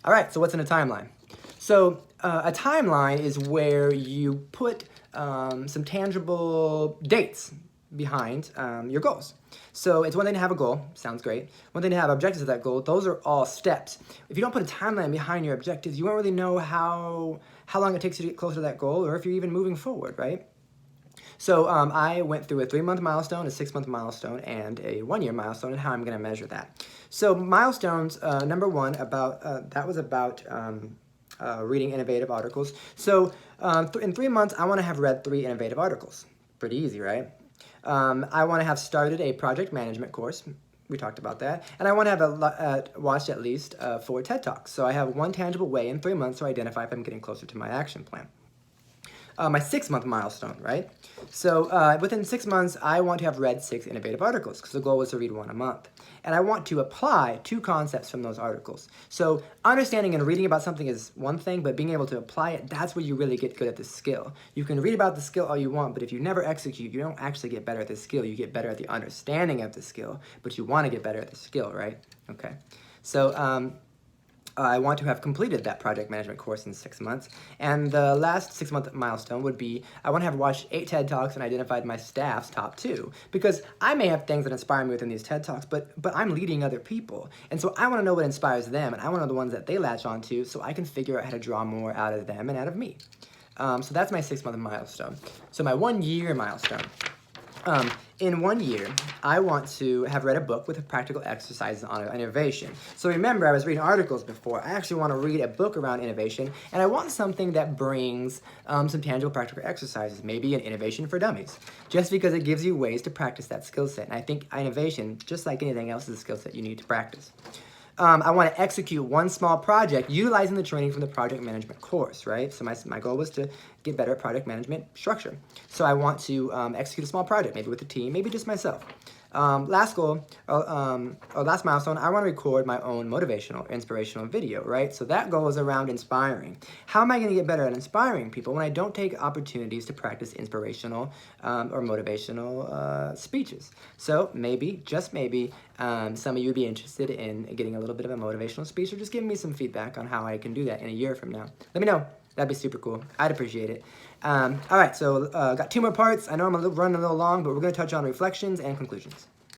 All right, so what's in a timeline? So a timeline is where you put some tangible dates behind your goals. So it's one thing to have a goal, sounds great. One thing to have objectives of that goal, those are all steps. If you don't put a timeline behind your objectives, you won't really know how long it takes you to get closer to that goal, or if you're even moving forward, right? So I went through a 3-month milestone, a 6-month milestone, and a 1-year milestone, and how I'm going to measure that. So milestones, number one, that was about reading innovative articles. So in 3 months, I want to have read 3 innovative articles. Pretty easy, right? I want to have started a project management course. We talked about that. And I want to have watched at least 4 TED Talks. So I have one tangible way in 3 months to identify if I'm getting closer to my action plan. My 6-month milestone, right? So within 6 months, I want to have read 6 innovative articles, because the goal was to read 1 a month. And I want to apply 2 concepts from those articles. So understanding and reading about something is one thing, but being able to apply it, that's where you really get good at the skill. You can read about the skill all you want, but if you never execute, you don't actually get better at the skill. You get better at the understanding of the skill, but you want to get better at the skill, right? Okay. So I want to have completed that project management course in 6 months. And the last 6-month milestone would be, I want to have watched 8 TED Talks and identified my staff's top 2. Because I may have things that inspire me within these TED Talks, but I'm leading other people. And so I want to know what inspires them, and I want to know the ones that they latch onto, so I can figure out how to draw more out of them and out of me. So that's my 6-month milestone. So my 1-year milestone. In 1 year, I want to have read a book with practical exercises on innovation. So remember, I was reading articles before. I actually want to read a book around innovation, and I want something that brings some tangible practical exercises, maybe an innovation for dummies, just because it gives you ways to practice that skill set. And I think innovation, just like anything else, is a skill set you need to practice. I want to execute 1 small project utilizing the training from the project management course, right? So my goal was to get better at project management structure. So I want to execute a small project, maybe with a team, maybe just myself. Last goal, last milestone, I want to record my own motivational, inspirational video, right? So that goal is around inspiring. How am I going to get better at inspiring people when I don't take opportunities to practice inspirational or motivational speeches? So maybe, just maybe, some of you would be interested in getting a little bit of a motivational speech, or just giving me some feedback on how I can do that in a year from now. Let me know. That'd be super cool. I'd appreciate it. All right, so got 2 more parts. I know I'm running a little long, but we're going to touch on reflections and conclusions.